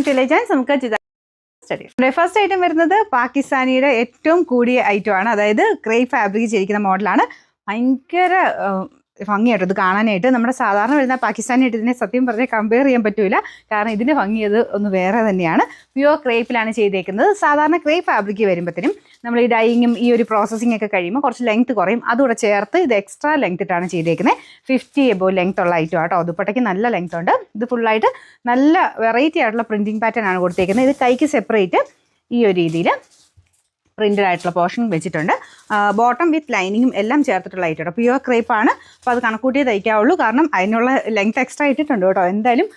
To legends. നമുക്ക് study first item വരുന്നത് പാകിസ്ഥാനിയുടെ ഏറ്റവും കൂടിയ ഐറ്റം ആണ്. അതായത് ക്രേപ്പ് ഫാബ്രിക് ചെയ്തിരിക്കുന്ന മോഡലാണ്. ഭയങ്കര ഭംഗിയായിട്ട് ഇത് കാണാനായിട്ട്. നമ്മുടെ സാധാരണ വരുന്ന പാകിസ്ഥാനായിട്ട് ഇതിനെ സത്യം പറഞ്ഞാൽ കമ്പയർ ചെയ്യാൻ പറ്റില്ല. കാരണം ഇതിൻ്റെ ഭംഗിയത് ഒന്ന് വേറെ തന്നെയാണ്. പ്യുവർ ക്രേപ്പിലാണ് ചെയ്തേക്കുന്നത്. സാധാരണ ക്രേപ്പ് ഫാബ്രിക് വരുമ്പോഴത്തേനും നമ്മൾ ഈ ഡൈയിങ്ങും ഈ ഒരു പ്രോസസ്സിംഗ് ഒക്കെ കഴിയുമ്പോൾ കുറച്ച് ലെങ്ത് കുറയും. അതുകൂടെ ചേർത്ത് ഇത് എക്സ്ട്രാ ലെങ്ത് ഇട്ടാണ് ചെയ്തേക്കുന്നത്. 50 എബോവ് ലെങ്ത് ഉള്ള ഐറ്റം ആട്ടോ. ദുപ്പട്ടയ്ക്ക് നല്ല ലെങ്ത് ഉണ്ട്. ഇത് ഫുള്ളായിട്ട് നല്ല വെറൈറ്റി ആയിട്ടുള്ള പ്രിൻറ്റിങ് പാറ്റേൺ ആണ് കൊടുത്തേക്കുന്നത്. ഇത് കൈക്ക് സെപ്പറേറ്റ് ഈ ഒരു രീതിയിൽ പ്രിൻറ്റഡ് ആയിട്ടുള്ള പോർഷൻ വെച്ചിട്ടുണ്ട്. ബോട്ടം വിത്ത് ലൈനിങ്ങും എല്ലാം ചേർത്തിട്ടുള്ള ഐറ്റം. പ്യുവർ ക്രേപ്പാണ്. അപ്പോൾ അത് കണക്കൂട്ടിയേ തയ്ക്കാവുള്ളൂ. കാരണം അതിനുള്ള ലെങ്ത് എക്സ്ട്രാ ഇട്ടിട്ടുണ്ട് കേട്ടോ. എന്തായാലും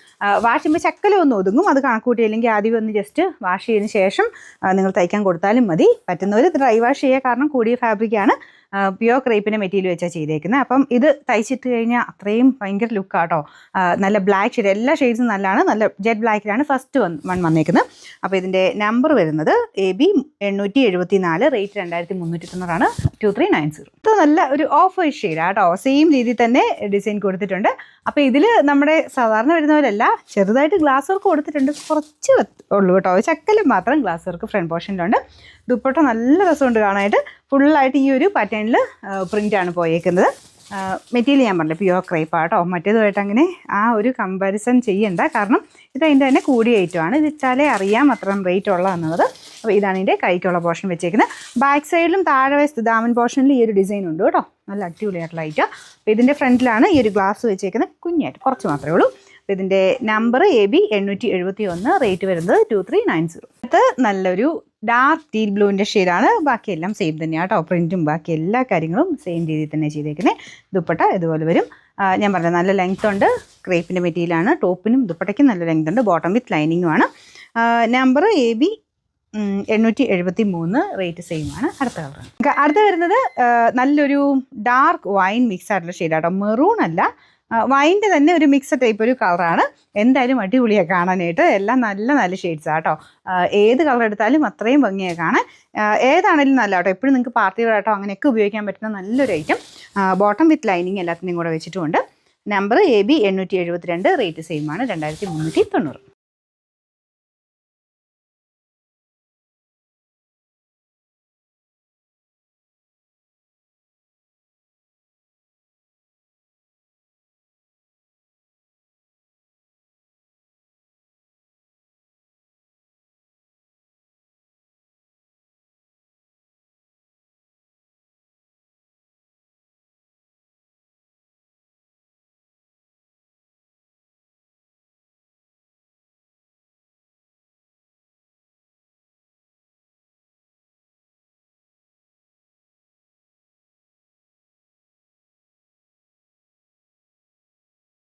വാഷ് ചെയ്യുമ്പോൾ ചക്കലും ഒന്ന് ഒതുങ്ങും. അത് കണക്കൂട്ടിയില്ലെങ്കിൽ ആദ്യം ഒന്ന് ജസ്റ്റ് വാഷ് ചെയ്തതിന് ശേഷം നിങ്ങൾ തയ്ക്കാൻ കൊടുത്താലും മതി. പറ്റുന്നവർ ഡ്രൈ വാഷ് ചെയ്യുക. കാരണം കൂടിയ ഫാബ്രിക്കാണ്. പ്യുവർ ക്രേപ്പിൻ്റെ മെറ്റീരിയൽ വെച്ചാൽ ചെയ്തേക്കുന്നത്. അപ്പം ഇത് തയ്ച്ചിട്ട് കഴിഞ്ഞാൽ അത്രയും ഭയങ്കര ലുക്കാട്ടോ. നല്ല ബ്ലാക്ക് ഷെയ്ഡ്, എല്ലാ ഷെയ്ഡ്സും നല്ലതാണ്. നല്ല ജെറ്റ് ബ്ലാക്കിലാണ് ഫസ്റ്റ് വന്നേക്കുന്നത്. അപ്പോൾ ഇതിൻ്റെ നമ്പർ വരുന്നത് AB 874, റേറ്റ് 2390, 2390. ഇത് നല്ല ഒരു ഓഫ് വൈറ്റ് ഷെയ്ഡാണ് കേട്ടോ. സെയിം രീതിയിൽ തന്നെ ഡിസൈൻ കൊടുത്തിട്ടുണ്ട്. അപ്പോൾ ഇതിൽ നമ്മുടെ സാധാരണ വരുന്നവരല്ല, ചെറുതായിട്ട് ഗ്ലാസ് വർക്ക് കൊടുത്തിട്ടുണ്ട്. കുറച്ച് ഉള്ളൂ കേട്ടോ. ചക്കലും മാത്രം ഗ്ലാസ് വർക്ക് ഫ്രണ്ട് പോർഷനിലുണ്ട്. ദുപ്പട്ട നല്ല രസമുണ്ട് കാണാനായിട്ട്. ഫുള്ളായിട്ട് ഈ ഒരു പാറ്റേണിൽ പ്രിൻ്റാണ് പോയേക്കുന്നത്. മെറ്റീരിയൽ ഞാൻ പറഞ്ഞില്ല പ്യുവർ ക്രേപ്പ് ആട്ടോ. മറ്റേതുമായിട്ട് അങ്ങനെ ആ ഒരു കമ്പാരിസൺ ചെയ്യണ്ട. കാരണം ഇത് അതിൻ്റെ തന്നെ കൂടിയ ഐറ്റമാണ്. ഇത് വെച്ചാലേ അറിയാം അത്രയും റേറ്റ് ഉള്ളതെന്നുള്ളത്. അപ്പോൾ ഇതാണ് ഇതിൻ്റെ കൈക്കുള്ള പോർഷൻ വെച്ചേക്കുന്നത്. ബാക്ക് സൈഡിലും താഴെ വശത്ത് ദാമൻ പോർഷനിൽ ഈ ഒരു ഡിസൈൻ ഉണ്ട് കേട്ടോ. നല്ല അടിപൊളിയായിട്ടുള്ള ഐറ്റം. അപ്പോൾ ഇതിൻ്റെ ഫ്രണ്ടിലാണ് ഈ ഒരു ഗ്ലാസ് വെച്ചേക്കുന്നത്. കുഞ്ഞായിട്ട് കുറച്ച് മാത്രമേ ഉള്ളൂ. അപ്പോൾ ഇതിൻ്റെ നമ്പർ AB 871, റേറ്റ് വരുന്നത് 2390. ഇത് നല്ലൊരു ഡാർക്ക് ടീൽ ബ്ലൂവിൻ്റെ ഷെയ്ഡാണ്. ബാക്കിയെല്ലാം സെയിം തന്നെയാണ് കേട്ടോ. പ്രിൻറ്റും ബാക്കി എല്ലാ കാര്യങ്ങളും സെയിം രീതിയിൽ തന്നെ ചെയ്തേക്കുന്നത്. ദുപ്പട്ട ഇതുപോലെ വരും. ഞാൻ പറഞ്ഞത് നല്ല ലെങ്ത് ഉണ്ട്. ക്രേപ്പിൻ്റെ മെറ്റീരിയലാണ്. ടോപ്പിനും ദുപ്പട്ടയ്ക്കും നല്ല ലെങ്ത് ഉണ്ട്. ബോട്ടം വിത്ത് ലൈനിങ്ങുമാണ്. നമ്പർ AB 873, റേറ്റ് സെയിം ആണ്. അടുത്ത കളർ അടുത്ത വരുന്നത് നല്ലൊരു ഡാർക്ക് വൈൻ മിക്സ് ആയിട്ടുള്ള ഷെയ്ഡാട്ടോ. മെറൂൺ അല്ല, വൈൻ്റെ തന്നെ ഒരു മിക്സഡ് ടൈപ്പ് ഒരു കളറാണ്. എന്തായാലും അടിപൊളിയാണ് കാണാനായിട്ട്. എല്ലാം നല്ല നല്ല ഷെയ്ഡ്സാണ് കേട്ടോ. ഏത് കളർ എടുത്താലും അത്രയും ഭംഗിയാണ് കാണാൻ. ഏതാണെങ്കിലും നല്ല കേട്ടോ. എപ്പോഴും നിങ്ങൾക്ക് പാർട്ടി വെയർ ആട്ടോ അങ്ങനെയൊക്കെ ഉപയോഗിക്കാൻ പറ്റുന്ന നല്ലൊരു ഐറ്റം. ബോട്ടം വിത്ത് ലൈനിങ് എല്ലാത്തിനും കൂടെ വെച്ചിട്ടുമുണ്ട്. നമ്പർ AB 872, റേറ്റ് സെയിം ആണ് 2390.